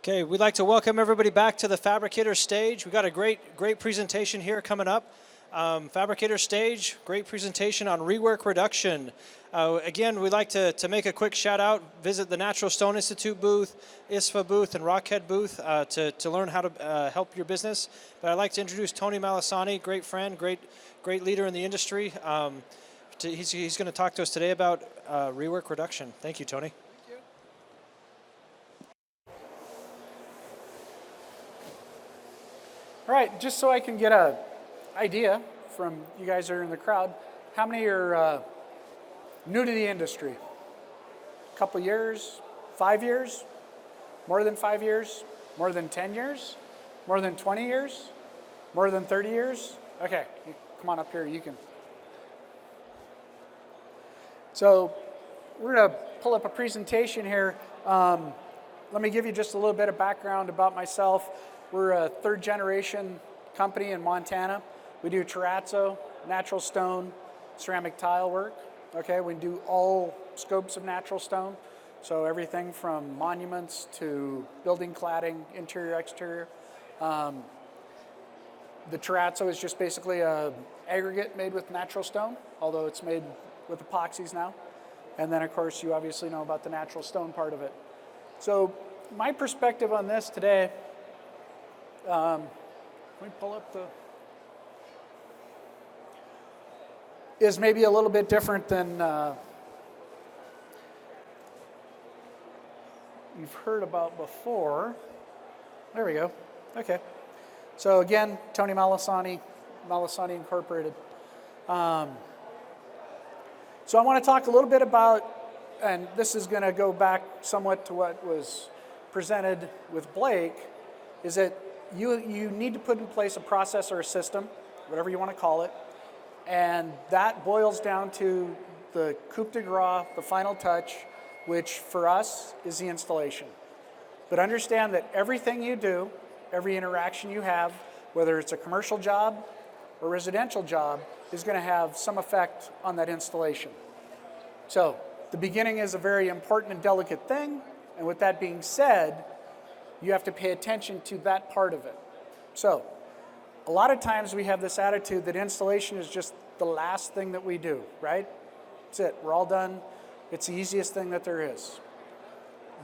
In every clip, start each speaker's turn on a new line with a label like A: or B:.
A: Okay, we'd like to welcome everybody back to the Fabricator stage. We've got a great presentation here coming up. Fabricator stage, great presentation on rework reduction. Again, we'd like to make a quick shout out. Visit the Natural Stone Institute booth, ISFA booth, and Rockhead booth to learn how to help your business. But I'd like to introduce Toni Malisani, great friend, great leader in the industry. He's going to talk to us today about rework reduction. Thank you, Toni.
B: All right, just so I can get an idea from you guys that are in the crowd, how many are new to the industry? A couple years, 5 years, more than 5 years, more than 10 years, more than 20 years, more than 30 years? Okay, come on up here, you can. So we're gonna pull up a presentation here. Let me give you just a little bit of background about myself. We're a third generation company in Montana. We do terrazzo, natural stone, ceramic tile work. Okay, we do all scopes of natural stone. So everything from monuments to building cladding, interior, exterior. The terrazzo is just basically a aggregate made with natural stone, although it's made with epoxies now. And then of course you obviously know about the natural stone part of it. So my perspective on this today, let me pull up the, is maybe a little bit different than you've heard about before. There we go. Okay. So again, Toni Malisani, Malisani Incorporated. So I want to talk a little bit about, and this is going to go back somewhat to what was presented with Blake, is that you need to put in place a process or a system, whatever you want to call it, and that boils down to the coup de grace, the final touch, which for us is the installation. But understand that everything you do, every interaction you have, whether it's a commercial job or residential job, is going to have some effect on that installation. So the beginning is a very important and delicate thing, and with that being said, you have to pay attention to that part of it. So a lot of times we have this attitude that installation is just the last thing that we do, right? That's it, we're all done. It's the easiest thing that there is.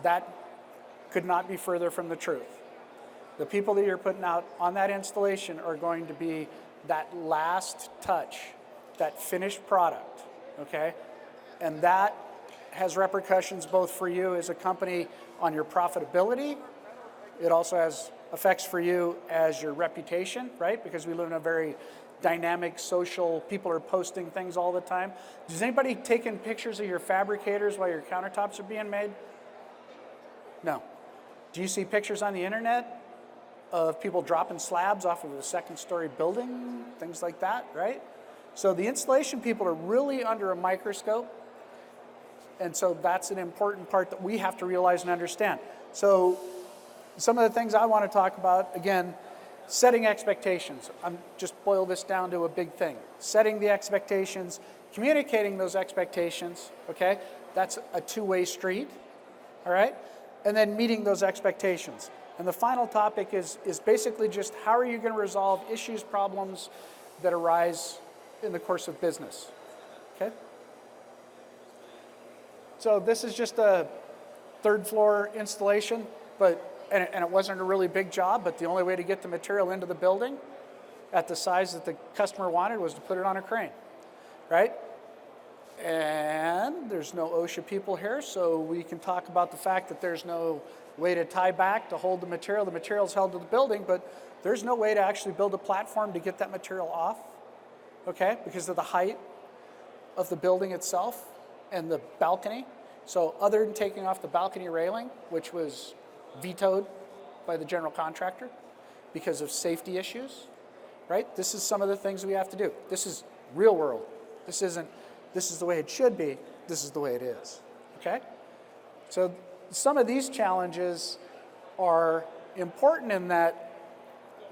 B: That could not be further from the truth. The people that you're putting out on that installation are going to be that last touch, that finished product, okay? And that has repercussions both for you as a company on your profitability. It also has effects for you as your reputation, right? Because we live in a very dynamic, social, people are posting things all the time. Does anybody taking pictures of your fabricators while your countertops are being made? No. Do you see pictures on the internet of people dropping slabs off of a second-story building, things like that, right? So the installation people are really under a microscope, and so that's an important part that we have to realize and understand. So some of the things I want to talk about, again, setting expectations. I'm just boil this down to a big thing. Setting the expectations, communicating those expectations, okay? That's a two-way street, all right? And then meeting those expectations. And the final topic is basically just how are you going to resolve issues, problems that arise in the course of business, okay? So this is just a third floor installation, but and it wasn't a really big job, but the only way to get the material into the building at the size that the customer wanted was to put it on a crane, right? And there's no OSHA people here, so we can talk about the fact that there's no way to tie back to hold the material. The material's held to the building, but there's no way to actually build a platform to get that material off, okay, because of the height of the building itself and the balcony. So other than taking off the balcony railing, which was vetoed by the general contractor because of safety issues, right? This is some of the things we have to do. This is real world. This is the way it should be. This is the way it is, okay? So some of these challenges are important in that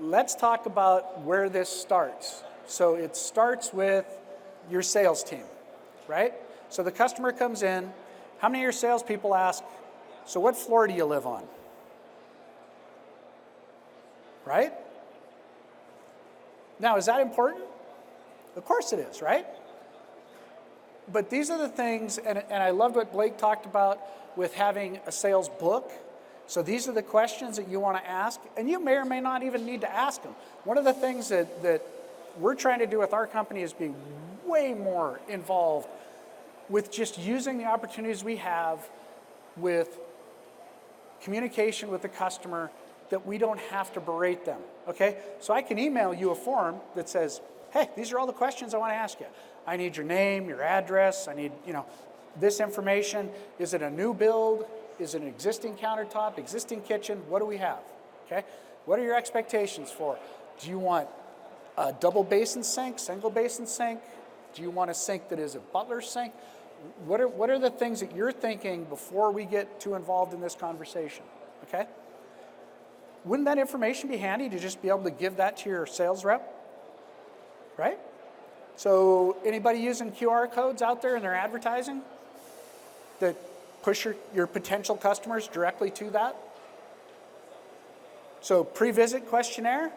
B: let's talk about where this starts. So it starts with your sales team, right? So the customer comes in. How many of your salespeople ask, so what floor do you live on? right? Now, is that important? Of course it is, right? But these are the things, and I loved what Blake talked about with having a sales book. So these are the questions that you want to ask, and you may or may not even need to ask them. One of the things that we're trying to do with our company is be way more involved with just using the opportunities we have with communication with the customer, that we don't have to berate them, okay? So I can email you a form that says, hey, these are all the questions I want to ask you. I need your name, your address, I need, this information. Is it a new build? Is it an existing countertop, existing kitchen? What do we have, okay? What are your expectations for? Do you want a double basin sink, single basin sink? Do you want a sink that is a butler sink? What are the things that you're thinking before we get too involved in this conversation, okay? Wouldn't that information be handy to just be able to give that to your sales rep, right? So anybody using QR codes out there in their advertising that push your potential customers directly to that? So pre-visit questionnaire?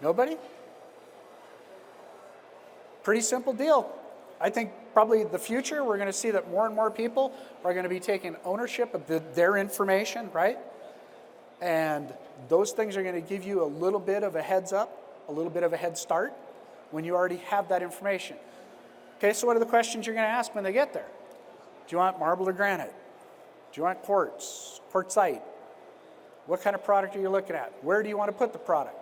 B: Nobody? Pretty simple deal. I think probably the future, we're going to see that more and more people are going to be taking ownership of their information, right? And those things are going to give you a little bit of a heads up, a little bit of a head start when you already have that information. Okay, so what are the questions you're going to ask when they get there? Do you want marble or granite? Do you want quartz, quartzite? What kind of product are you looking at? Where do you want to put the product?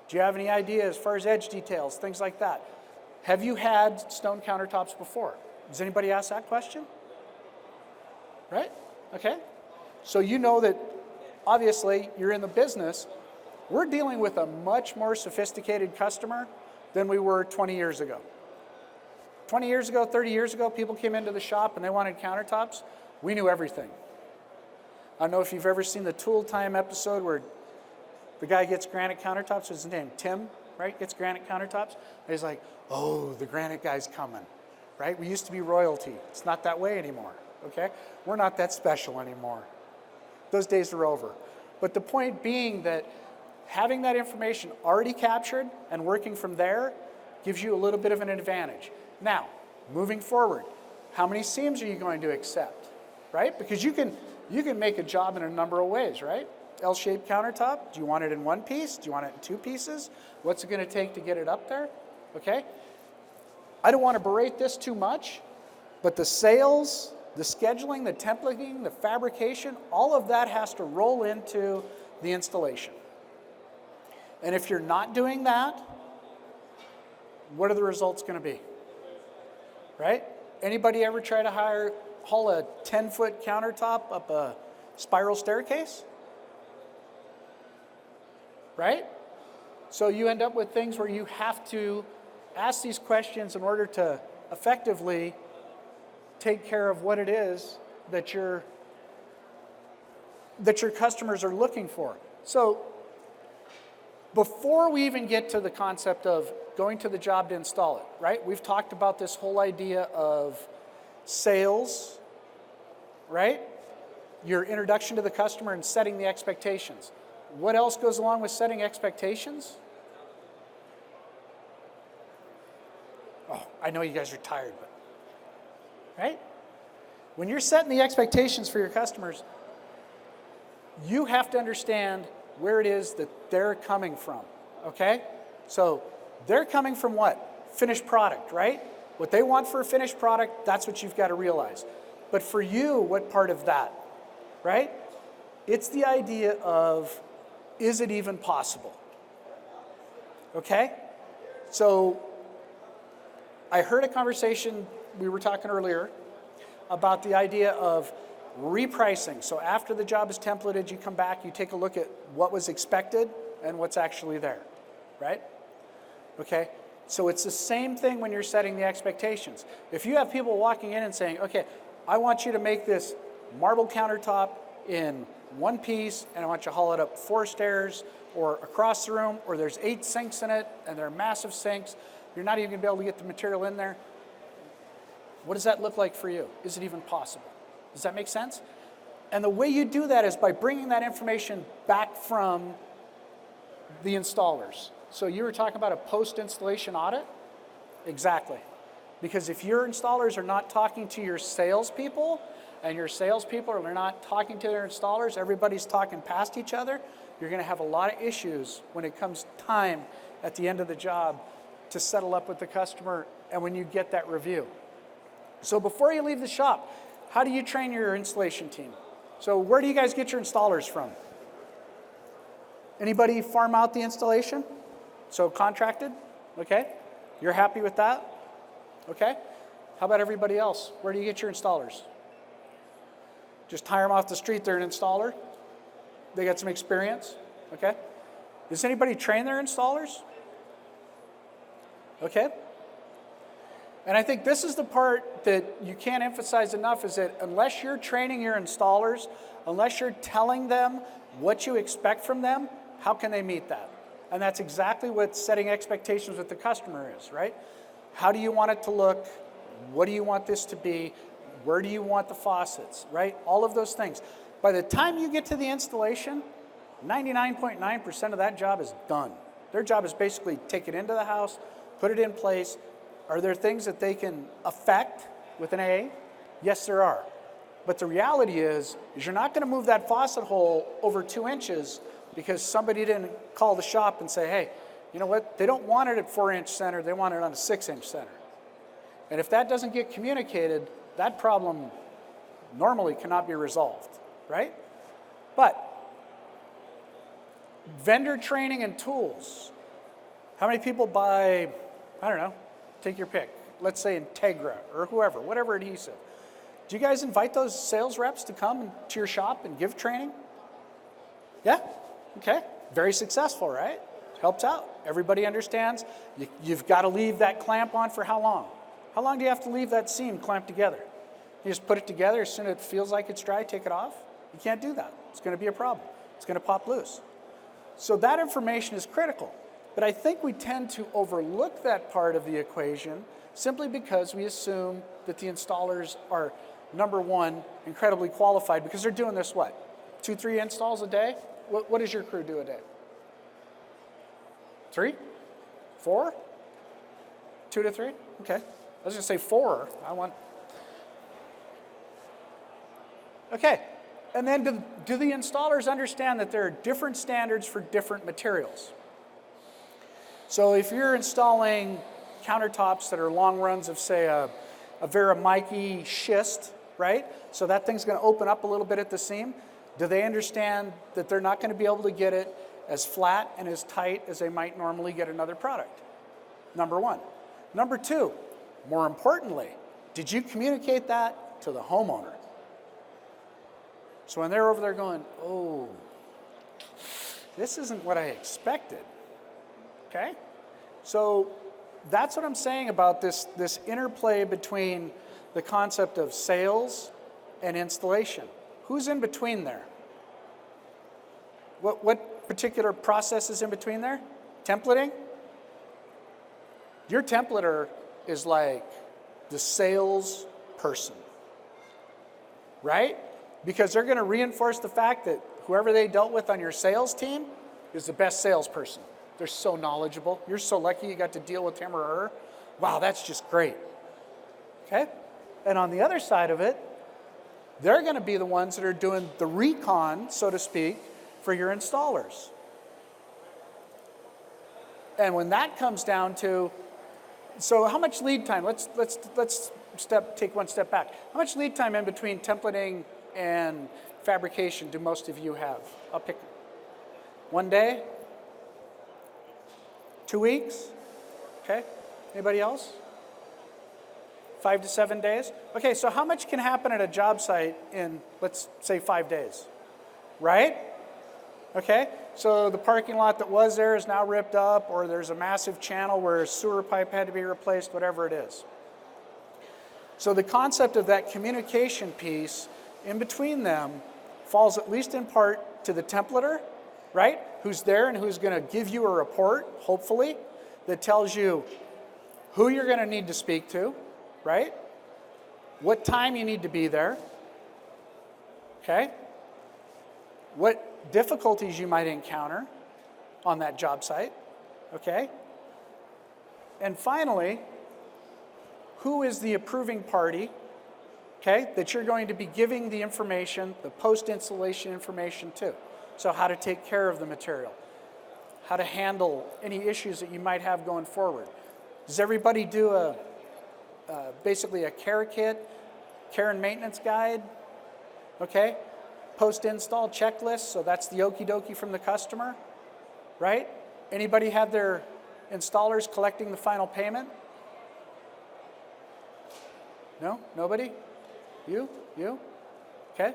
B: Do you have any idea as far as edge details, things like that? Have you had stone countertops before? Does anybody ask that question? Right? Okay. So you know that obviously you're in the business. We're dealing with a much more sophisticated customer than we were 20 years ago. 20 years ago, 30 years ago, people came into the shop and they wanted countertops. We knew everything. I don't know if you've ever seen the Tool Time episode where the guy gets granite countertops. What's his name? Tim, right? Gets granite countertops. And he's like, oh, the granite guy's coming, right? We used to be royalty. It's not that way anymore, okay? We're not that special anymore. Those days are over. But the point being that having that information already captured and working from there gives you a little bit of an advantage. Now, moving forward, how many seams are you going to accept, right? Because you can make a job in a number of ways, right? L-shaped countertop, do you want it in one piece? Do you want it in two pieces? What's it going to take to get it up there? Okay? I don't want to berate this too much, but the sales, the scheduling, the templating, the fabrication, all of that has to roll into the installation. And if you're not doing that, what are the results going to be? Right? Anybody ever try to haul a 10-foot countertop up a spiral staircase? Right? So you end up with things where you have to ask these questions in order to effectively take care of what it is that your customers are looking for. So before we even get to the concept of going to the job to install it, right? We've talked about this whole idea of sales, right? Your introduction to the customer and setting the expectations. What else goes along with setting expectations? Oh, I know you guys are tired, but, right? When you're setting the expectations for your customers, you have to understand where it is that they're coming from, okay? So they're coming from what? Finished product, right? What they want for a finished product, that's what you've got to realize. But for you, what part of that, right? It's the idea of, is it even possible? Okay? So I heard a conversation, we were talking earlier, about the idea of repricing. So after the job is templated, you come back, you take a look at what was expected and what's actually there, right? Okay? So it's the same thing when you're setting the expectations. If you have people walking in and saying, okay, I want you to make this marble countertop in one piece, and I want you to haul it up 4 stairs or across the room, or there's 8 sinks in it, and they're massive sinks. You're not even going to be able to get the material in there. What does that look like for you? Is it even possible? Does that make sense? And the way you do that is by bringing that information back from the installers. So you were talking about a post-installation audit? Exactly. Because if your installers are not talking to your salespeople, and your salespeople are not talking to their installers, everybody's talking past each other, you're going to have a lot of issues when it comes time at the end of the job to settle up with the customer and when you get that review. So before you leave the shop, how do you train your installation team? So where do you guys get your installers from? Anybody farm out the installation? So contracted? Okay. You're happy with that? Okay. How about everybody else? Where do you get your installers? Just hire them off the street, they're an installer. They got some experience. Okay. Does anybody train their installers? Okay. And I think this is the part that you can't emphasize enough, is that unless you're training your installers, unless you're telling them what you expect from them, how can they meet that? And that's exactly what setting expectations with the customer is, right? How do you want it to look? What do you want this to be? Where do you want the faucets, right? All of those things. By the time you get to the installation, 99.9% of that job is done. Their job is basically take it into the house, put it in place. Are there things that they can affect with an A? Yes, there are. But the reality is you're not going to move that faucet hole over 2 inches because somebody didn't call the shop and say, hey, you know what? They don't want it at 4-inch center. They want it on a 6-inch center. And if that doesn't get communicated, that problem normally cannot be resolved, right? But vendor training and tools. How many people buy, I don't know, take your pick. Let's say Integra or whoever, whatever adhesive. Do you guys invite those sales reps to come to your shop and give training? Yeah? Okay. Very successful, right? Helps out. Everybody understands. You've got to leave that clamp on for how long? How long do you have to leave that seam clamped together? You just put it together, as soon as it feels like it's dry, take it off? You can't do that. It's going to be a problem. It's going to pop loose. So that information is critical. But I think we tend to overlook that part of the equation simply because we assume that the installers are, number one, incredibly qualified because they're doing this, what, 2-3 installs a day? What does your crew do a day? 3? 4? 2 to 3? Okay. I was going to say 4. Okay. And then do the installers understand that there are different standards for different materials? So if you're installing countertops that are long runs of, say, a Veramikey schist, right? So that thing's going to open up a little bit at the seam. Do they understand that they're not going to be able to get it as flat and as tight as they might normally get another product? Number one. Number two, more importantly, did you communicate that to the homeowner? So when they're over there going, oh, this isn't what I expected. Okay? So that's what I'm saying about this interplay between the concept of sales and installation. Who's in between there? What particular process is in between there? Templating? Your templater is like the sales person, right? Because they're going to reinforce the fact that whoever they dealt with on your sales team is the best salesperson. They're so knowledgeable. You're so lucky you got to deal with him or her. Wow, that's just great. Okay? And on the other side of it, they're going to be the ones that are doing the recon, so to speak, for your installers. And when that comes down to, so how much lead time? Let's take one step back. How much lead time in between templating and fabrication do most of you have? I'll pick 1 day? 2 weeks? Okay. Anybody else? 5 to 7 days? Okay, so how much can happen at a job site in, let's say, 5 days? Right? Okay, so the parking lot that was there is now ripped up, or there's a massive channel where a sewer pipe had to be replaced, whatever it is. So the concept of that communication piece in between them falls at least in part to the templater, right? Who's there and who's going to give you a report, hopefully, that tells you who you're going to need to speak to, right? What time you need to be there. Okay? What difficulties you might encounter on that job site. Okay? And finally, who is the approving party, okay, that you're going to be giving the information, the post-installation information to? So how to take care of the material, how to handle any issues that you might have going forward. Does everybody do basically a care kit, care and maintenance guide, okay? Post-install checklist, so that's the okie dokie from the customer, right? Anybody have their installers collecting the final payment? No? Nobody? You? You? Okay.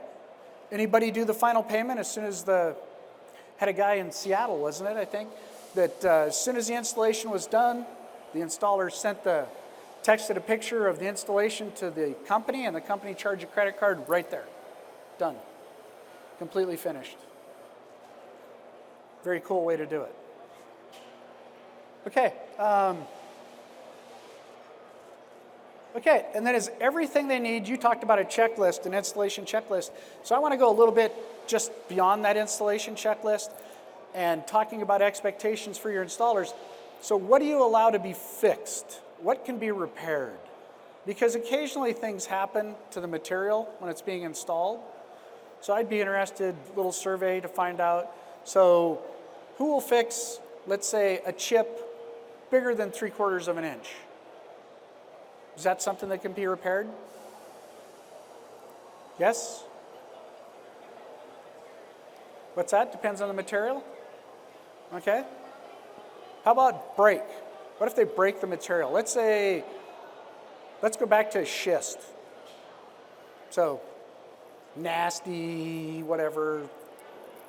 B: Anybody do the final payment as soon as had a guy in Seattle, wasn't it, I think, that as soon as the installation was done, the installer texted a picture of the installation to the company, and the company charged a credit card right there. Done. Completely finished. Very cool way to do it. Okay. Okay, and that is everything they need. You talked about a checklist, an installation checklist. So I want to go a little bit just beyond that installation checklist and talking about expectations for your installers. So what do you allow to be fixed? What can be repaired? Because occasionally things happen to the material when it's being installed. So I'd be interested, little survey to find out. So who will fix, let's say, a chip bigger than 3/4 of an inch? Is that something that can be repaired? Yes? What's that? Depends on the material? Okay. How about break? What if they break the material? Let's go back to schist. So, nasty, whatever,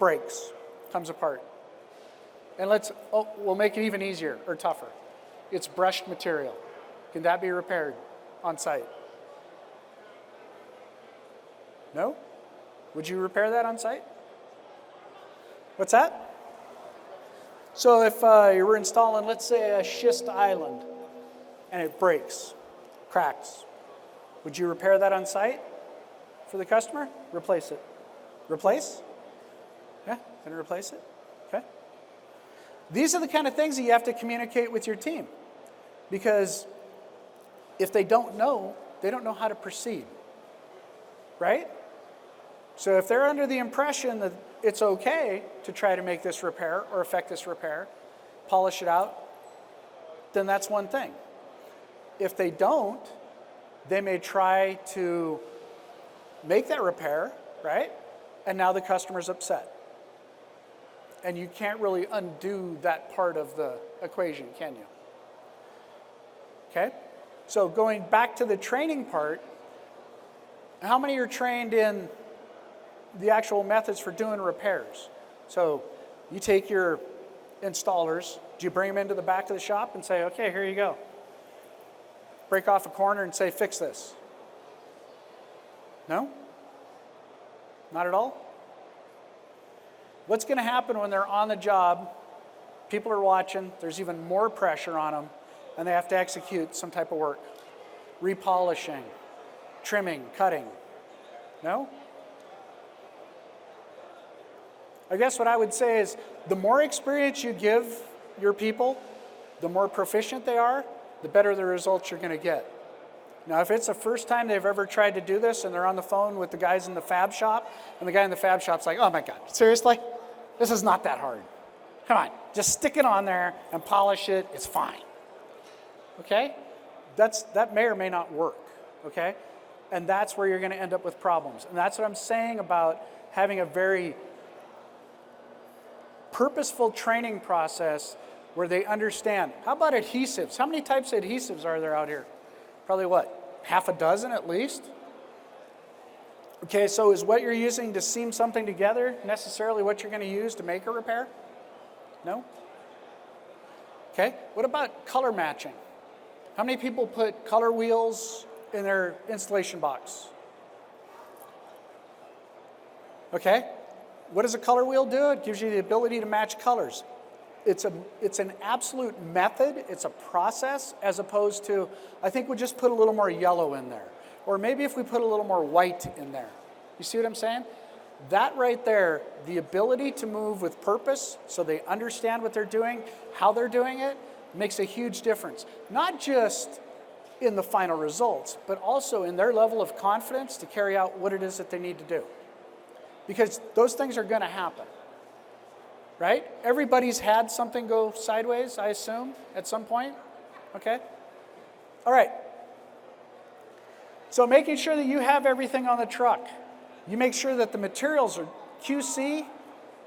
B: breaks, comes apart. And we'll make it even easier or tougher. It's brushed material. Can that be repaired on site? No? Would you repair that on site? What's that? So if you were installing, let's say, a schist island and it breaks, cracks, would you repair that on site for the customer? Replace it. Replace? Yeah, gonna replace it? Okay. These are the kind of things that you have to communicate with your team, because if they don't know how to proceed, right? So if they're under the impression that it's okay to try to make this repair or affect this repair, polish it out, then that's one thing. If they don't, they may try to make that repair, right? And now the customer's upset. And you can't really undo that part of the equation, can you? Okay? So going back to the training part, how many are trained in the actual methods for doing repairs? So you take your installers, do you bring them into the back of the shop and say, okay, here you go. Break off a corner and say, fix this? No? Not at all? What's going to happen when they're on the job, people are watching, there's even more pressure on them, and they have to execute some type of work? Repolishing, trimming, cutting. No? I guess what I would say is the more experience you give your people, the more proficient they are, the better the results you're going to get. Now, if it's the first time they've ever tried to do this and they're on the phone with the guys in the fab shop, and the guy in the fab shop's like, oh my God, seriously? This is not that hard. Come on, just stick it on there and polish it, it's fine. Okay? That may or may not work, okay? And that's where you're going to end up with problems. And that's what I'm saying about having a very purposeful training process where they understand. How about adhesives? How many types of adhesives are there out here? Probably what, half a dozen at least? Okay, so is what you're using to seam something together necessarily what you're going to use to make a repair? No? Okay, what about color matching? How many people put color wheels in their installation box? Okay, what does a color wheel do? It gives you the ability to match colors. It's an absolute method, it's a process, as opposed to, I think we'll just put a little more yellow in there. Or maybe if we put a little more white in there. You see what I'm saying? That right there, the ability to move with purpose so they understand what they're doing, how they're doing it, makes a huge difference. Not just in the final results, but also in their level of confidence to carry out what it is that they need to do. Because those things are going to happen, right? Everybody's had something go sideways, I assume, at some point, okay? All right. So making sure that you have everything on the truck. You make sure that the materials are QC,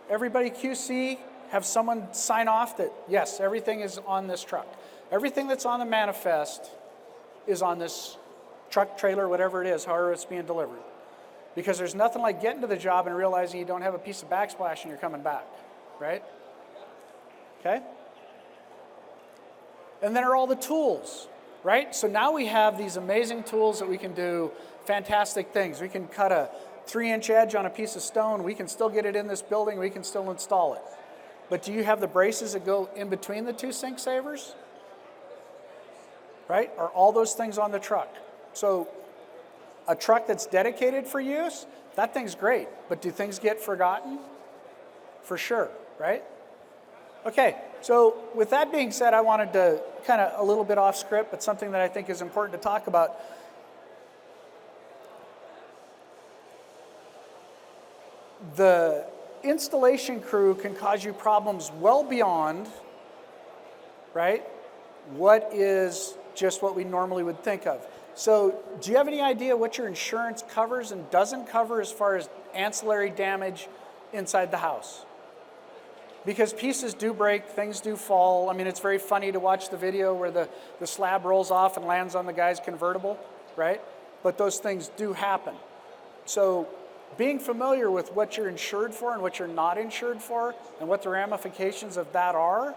B: everybody QC, have someone sign off that, yes, everything is on this truck. Everything that's on the manifest is on this truck, trailer, whatever it is, however it's being delivered. Because there's nothing like getting to the job and realizing you don't have a piece of backsplash and you're coming back, right? Okay? And then are all the tools, right? So now we have these amazing tools that we can do fantastic things. We can cut a 3-inch edge on a piece of stone. We can still get it in this building. We can still install it. But do you have the braces that go in between the two sink savers? Right? Are all those things on the truck? So a truck that's dedicated for use, that thing's great. But do things get forgotten? For sure, right? Okay, so with that being said, I wanted to kind of a little bit off script, but something that I think is important to talk about. The installation crew can cause you problems well beyond, right, what is just what we normally would think of. So do you have any idea what your insurance covers and doesn't cover as far as ancillary damage inside the house? Because pieces do break, things do fall. I mean, it's very funny to watch the video where the slab rolls off and lands on the guy's convertible, right? But those things do happen. So being familiar with what you're insured for and what you're not insured for and what the ramifications of that are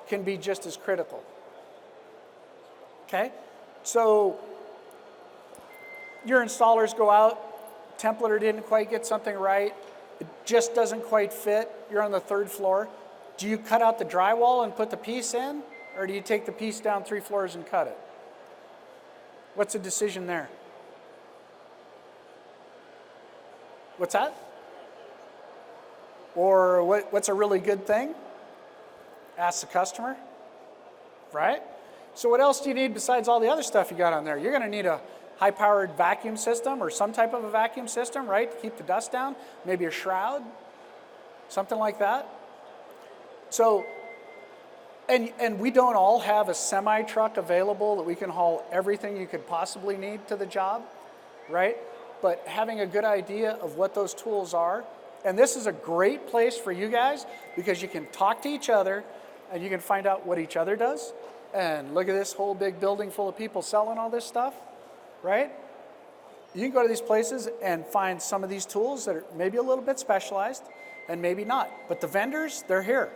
B: can be just as critical. Okay? So your installers go out, templater didn't quite get something right, it just doesn't quite fit, you're on the 3rd floor. Do you cut out the drywall and put the piece in, or do you take the piece down 3 floors and cut it? What's the decision there? What's that? Or what's a really good thing? Ask the customer, right? So what else do you need besides all the other stuff you got on there? You're going to need a high-powered vacuum system or some type of a vacuum system, right, to keep the dust down. Maybe a shroud, something like that. So, and we don't all have a semi-truck available that we can haul everything you could possibly need to the job, right? But having a good idea of what those tools are, and this is a great place for you guys because you can talk to each other and you can find out what each other does. And look at this whole big building full of people selling all this stuff, right? You can go to these places and find some of these tools that are maybe a little bit specialized and maybe not. But the vendors, they're here.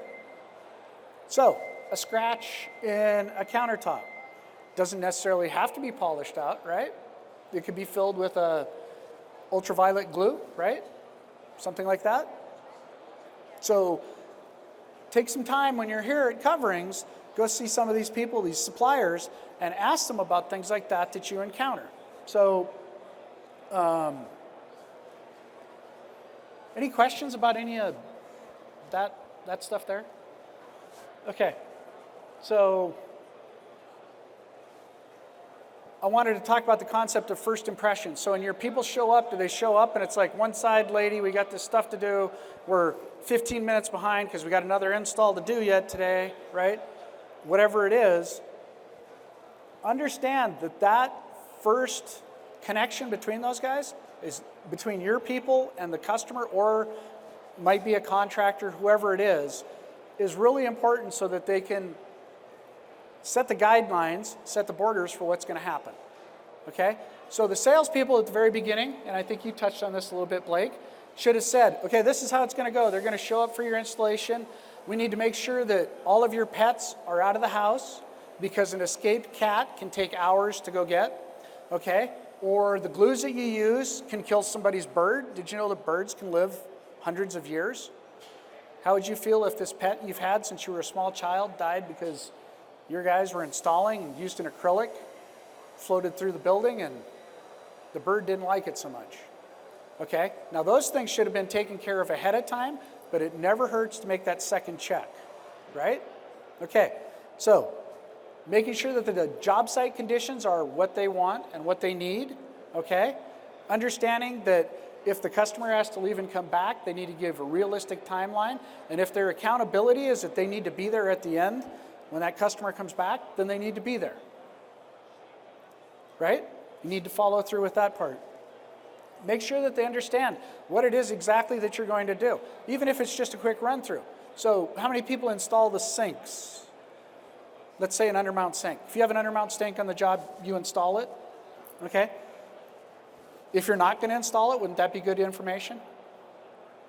B: So a scratch in a countertop doesn't necessarily have to be polished out, right? It could be filled with a ultraviolet glue, right? Something like that. So take some time when you're here at Coverings, go see some of these people, these suppliers, and ask them about things like that that you encounter. So, any questions about any of that stuff there? Okay, so I wanted to talk about the concept of first impressions. So when your people show up, do they show up and it's like, one side, lady, we got this stuff to do, we're 15 minutes behind because we got another install to do yet today, right? Whatever it is, understand that that first connection between those guys is between your people and the customer, or might be a contractor, whoever it is really important so that they can set the guidelines, set the borders for what's going to happen, okay? So the salespeople at the very beginning, and I think you touched on this a little bit, Blake, should have said, okay, this is how it's going to go. They're going to show up for your installation. We need to make sure that all of your pets are out of the house because an escaped cat can take hours to go get, okay? Or the glues that you use can kill somebody's bird. Did you know that birds can live hundreds of years? How would you feel if this pet you've had since you were a small child died because your guys were installing and used an acrylic, floated through the building, and the bird didn't like it so much, Okay? Now those things should have been taken care of ahead of time, but it never hurts to make that second check, right? Okay, so making sure that the job site conditions are what they want and what they need, okay? Understanding that if the customer has to leave and come back, they need to give a realistic timeline, and if their accountability is that they need to be there at the end when that customer comes back, then they need to be there, right? You need to follow through with that part. Make sure that they understand what it is exactly that you're going to do, even if it's just a quick run through. So how many people install the sinks? Let's say an undermount sink. If you have an undermount sink on the job, you install it, okay? If you're not going to install it, wouldn't that be good information?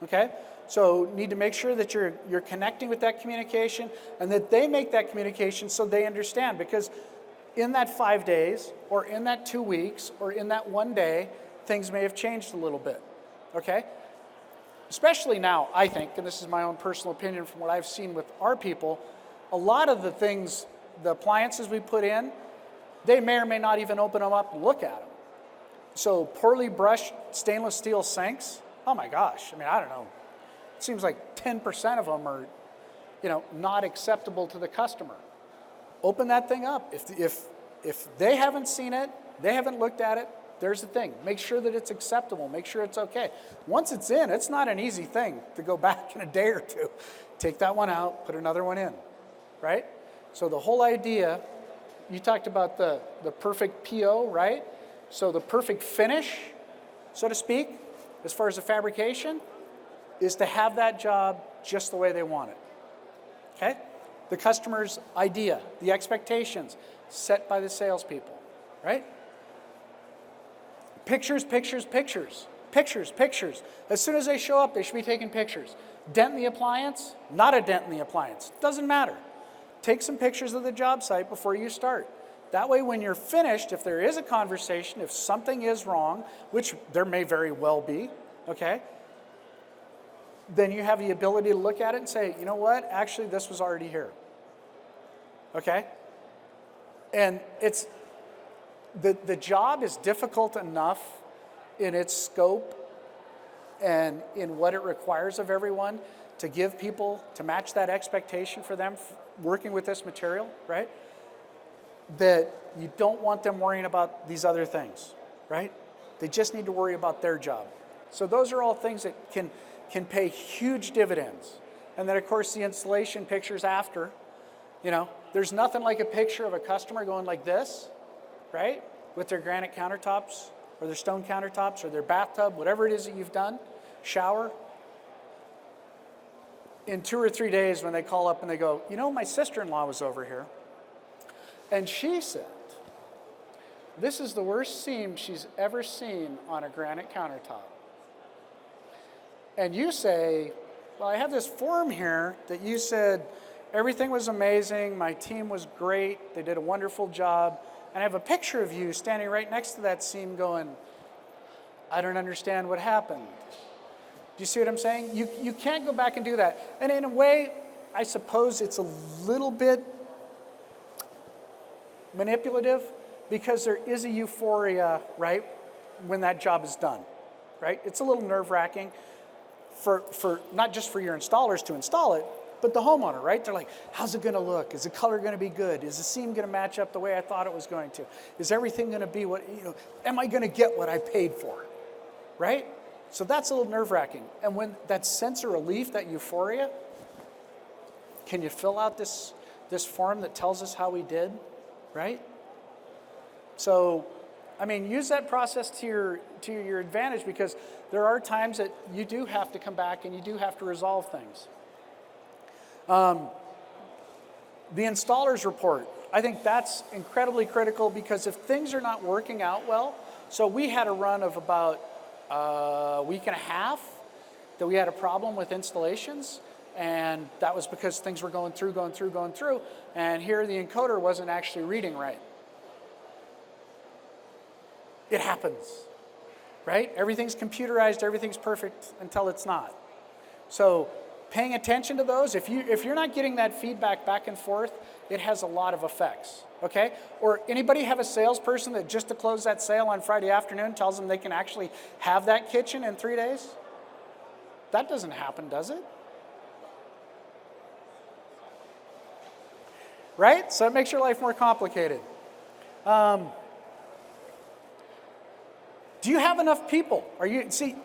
B: Okay? So need to make sure that you're connecting with that communication and that they make that communication so they understand, because in that 5 days or in that 2 weeks or in that 1 day, things may have changed a little bit, okay? Especially now, I think, and this is my own personal opinion from what I've seen with our people, a lot of the things, the appliances we put in, they may or may not even open them up and look at them. So poorly brushed stainless steel sinks, oh my gosh, I mean, I don't know. It seems like 10% of them are, not acceptable to the customer. Open that thing up. If they haven't seen it, they haven't looked at it, there's the thing. Make sure that it's acceptable. Make sure it's okay. Once it's in, it's not an easy thing to go back in a day or two. Take that one out, put another one in, right? So the whole idea, you talked about the perfect PO, right? So the perfect finish, so to speak, as far as the fabrication, is to have that job just the way they want it, okay? The customer's idea, the expectations set by the salespeople, right? Pictures, pictures, pictures, pictures, pictures. As soon as they show up, they should be taking pictures. Dent in the appliance, not a dent in the appliance, doesn't matter. Take some pictures of the job site before you start. That way when you're finished, if there is a conversation, if something is wrong, which there may very well be, okay, then you have the ability to look at it and say, you know what, actually this was already here, okay? And it's, the job is difficult enough in its scope and in what it requires of everyone to give people, to match that expectation for them working with this material, right? That you don't want them worrying about these other things, right? They just need to worry about their job. So those are all things that can pay huge dividends. And then of course the installation pictures after, there's nothing like a picture of a customer going like this, right? With their granite countertops or their stone countertops or their bathtub, whatever it is that you've done, shower. In 2 or 3 days when they call up and they go, my sister-in-law was over here and she said, this is the worst seam she's ever seen on a granite countertop. And you say, well, I have this form here that you said everything was amazing, my team was great, they did a wonderful job, and I have a picture of you standing right next to that seam going, I don't understand what happened. Do you see what I'm saying? You can't go back and do that. And in a way, I suppose it's a little bit manipulative because there is a euphoria, right, when that job is done, right? It's a little nerve-wracking for not just for your installers to install it, but the homeowner, right? They're like, how's it gonna look? Is the color gonna be good? Is the seam gonna match up the way I thought it was going to? Is everything gonna be what, am I gonna get what I paid for, right? So that's a little nerve-wracking. And when that sense of relief, that euphoria, can you fill out this form that tells us how we did, right? So, use that process to your advantage, because there are times that you do have to come back and you do have to resolve things. The installer's report, I think that's incredibly critical, because if things are not working out well, so we had a run of about a week and a half that we had a problem with installations, and that was because things were going through, and here the encoder wasn't actually reading right. It happens, right? Everything's computerized, everything's perfect until it's not. So paying attention to those, if you're not getting that feedback back and forth, it has a lot of effects, okay? Or anybody have a salesperson that just to close that sale on Friday afternoon tells them they can actually have that kitchen in 3 days? That doesn't happen, does it? Right? So it makes your life more complicated. Do you have enough people? See,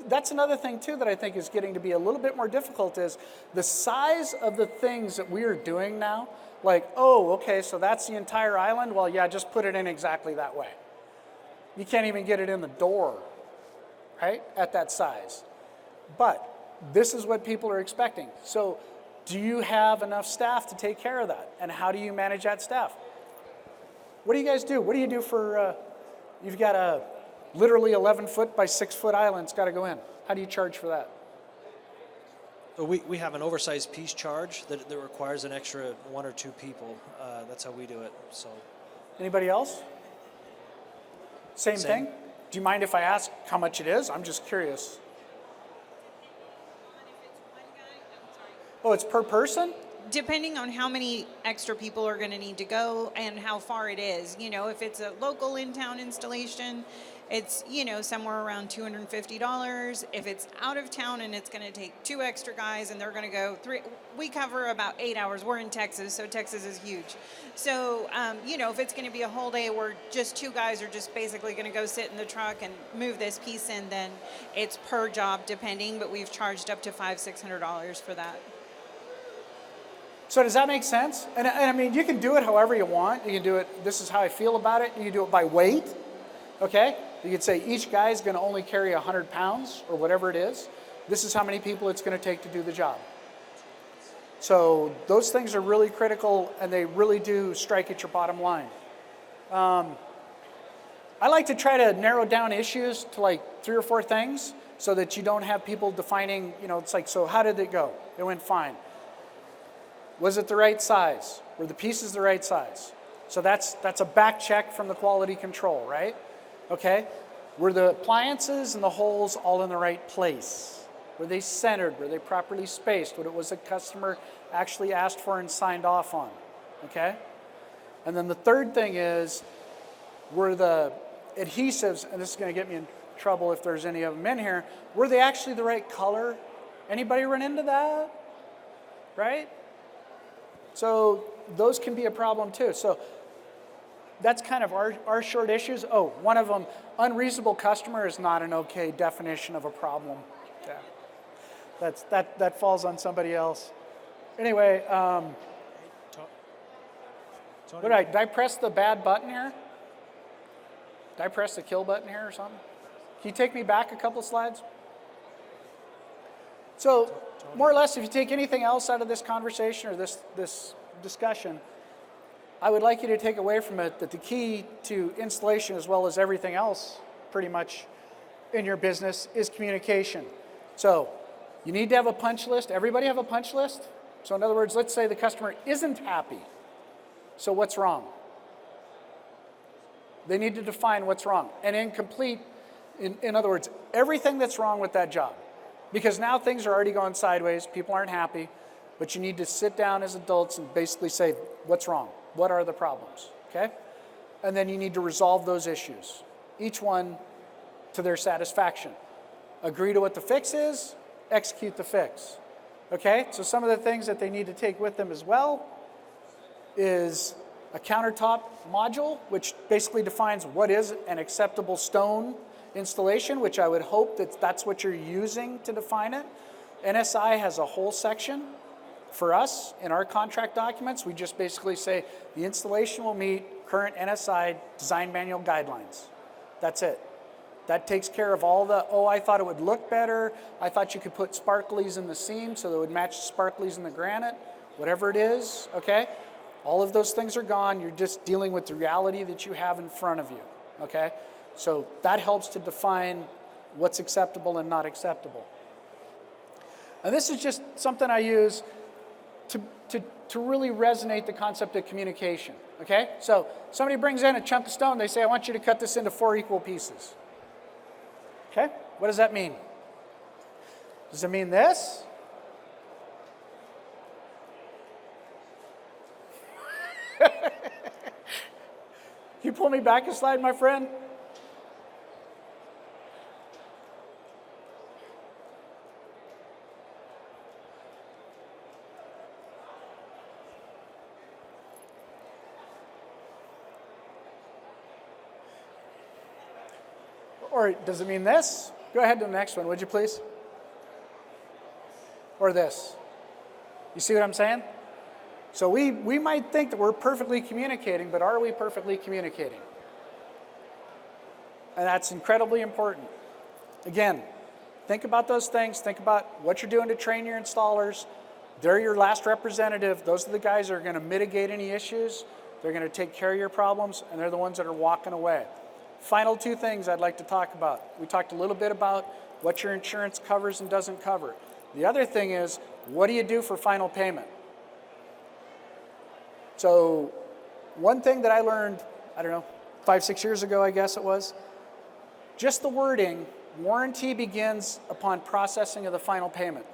B: that's another thing too that I think is getting to be a little bit more difficult is the size of the things that we are doing now. Like, oh, okay, so that's the entire island? Well, yeah, just put it in exactly that way. You can't even get it in the door, right, at that size. But this is what people are expecting. So do you have enough staff to take care of that? And how do you manage that staff? What do you guys do? What do you do for, you've got a literally 11-foot by 6-foot island, it's got to go in. How do you charge for that?
A: So we have an oversized piece charge that requires an extra 1 or 2 people. That's how we do it. So.
B: Anybody else? Same thing? Do you mind if I ask how much it is? I'm just curious. Oh, it's per person?
C: Depending on how many extra people are going to need to go and how far it is. You know, if it's a local in-town installation, it's, you know, somewhere around $250. If it's out of town and it's going to take 2 extra guys and they're going to go 3, we cover about 8 hours. We're in Texas, so Texas is huge. So, you know, if it's going to be a whole day where just 2 guys are just basically going to go sit in the truck and move this piece in, then it's per job depending, but we've charged up to $500-600 for that.
B: So does that make sense? And I mean, you can do it however you want. You can do it, this is how I feel about it. You can do it by weight, okay? You could say each guy is going to only carry 100 pounds or whatever it is. This is how many people it's going to take to do the job. So those things are really critical and they really do strike at your bottom line. I like to try to narrow down issues to like 3 or 4 things so that you don't have people defining, you know, it's like, so how did it go? It went fine. Was it the right size? Were the pieces the right size? So that's a back check from the quality control, right? Okay. Were the appliances and the holes all in the right place? Were they centered? Were they properly spaced? What it was the customer actually asked for and signed off on? Okay. And then the third thing is, were the adhesives, and this is going to get me in trouble if there's any of them in here, were they actually the right color? Anybody run into that? Right? So those can be a problem too. So that's kind of our short issues. Oh, one of them, unreasonable customer is not an okay definition of a problem. Yeah. That falls on somebody else. Anyway, did I press the bad button here? Did I press the kill button here or something? Can you take me back a couple slides? So, more or less, if you take anything else out of this conversation or this discussion, I would like you to take away from it that the key to installation as well as everything else pretty much in your business is communication. So, you need to have a punch list. Everybody have a punch list? So in other words, let's say the customer isn't happy. So what's wrong? They need to define what's wrong. And in other words, everything that's wrong with that job. Because now things are already going sideways, people aren't happy, but you need to sit down as adults and basically say, what's wrong? What are the problems? Okay? And then you need to resolve those issues, each one to their satisfaction. Agree to what the fix is, execute the fix. Okay? So some of the things that they need to take with them as well is a countertop module, which basically defines what is an acceptable stone installation, which I would hope that that's what you're using to define it. NSI has a whole section for us in our contract documents. We just basically say the installation will meet current NSI design manual guidelines. That's it. That takes care of all the, oh, I thought it would look better. I thought you could put sparklies in the seam so that it would match the sparklies in the granite, whatever it is, okay? All of those things are gone. You're just dealing with the reality that you have in front of you, okay? So that helps to define what's acceptable and not acceptable. And this is just something I use to really resonate the concept of communication, okay? So somebody brings in a chunk of stone, they say, I want you to cut this into 4 equal pieces. Okay, what does that mean? Does it mean this? pull me back a slide, my friend? Or does it mean this? Go ahead to the next one, would you please? Or this. You see what I'm saying? So we might think that we're perfectly communicating, but are we perfectly communicating? And that's incredibly important. Again, think about those things. Think about what you're doing to train your installers. They're your last representative. Those are the guys that are going to mitigate any issues. They're going to take care of your problems, and they're the ones that are walking away. Final two things I'd like to talk about. We talked a little bit about what your insurance covers and doesn't cover. The other thing is, what do you do for final payment? So one thing that I learned, I don't know, 5-6 years ago, I guess it was, just the wording, warranty begins upon processing of the final payment.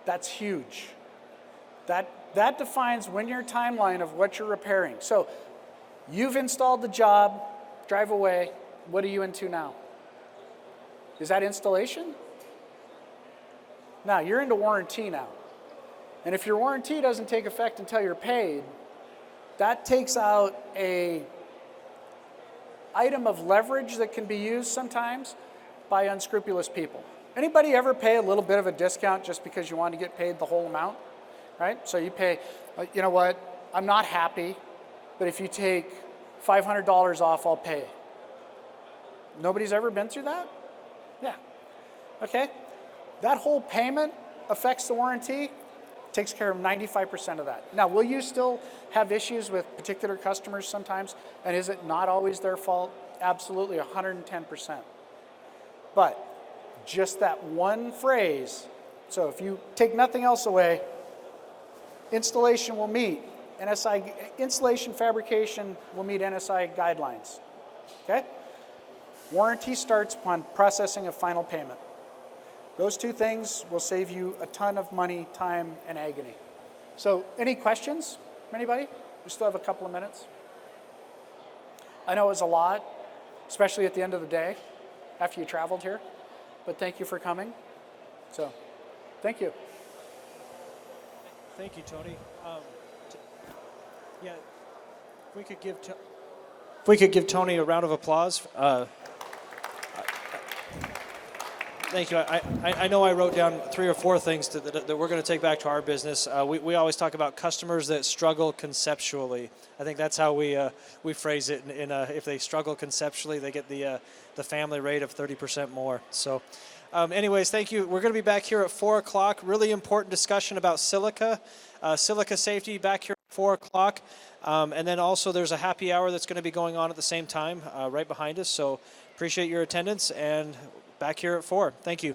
B: That's huge. That defines when your timeline of what you're repairing. So you've installed the job, drive away, what are you into now? Is that installation? No, you're into warranty now. And if your warranty doesn't take effect until you're paid, that takes out a item of leverage that can be used sometimes by unscrupulous people. Anybody ever pay a little bit of a discount just because you want to get paid the whole amount, right? So you pay, you know what, I'm not happy, but if you take $500 off, I'll pay. Nobody's ever been through that? Yeah. Okay. That whole payment affects the warranty, takes care of 95% of that. Now, will you still have issues with particular customers sometimes? And is it not always their fault? Absolutely, 110%. But just that one phrase, so if you take nothing else away, installation will meet NSI, installation fabrication will meet NSI guidelines, okay? Warranty starts upon processing of final payment. Those two things will save you a ton of money, time, and agony. So any questions from anybody? We still have a couple of minutes. I know it was a lot, especially at the end of the day after you traveled here, but thank you for coming. So thank you.
A: Thank you, Tony. Yeah, if we could give Tony a round of applause. Thank you. I know I wrote down 3 or 4 things that we're going to take back to our business. We always talk about customers that struggle conceptually. I think that's how we phrase it. If they struggle conceptually, they get the family rate of 30% more. So, anyways, thank you. We're going to be back here at 4 o'clock. Really important discussion about silica, silica safety back here at 4 o'clock. And then also there's a happy hour that's going to be going on at the same time right behind us. So appreciate your attendance and back here at 4. Thank you.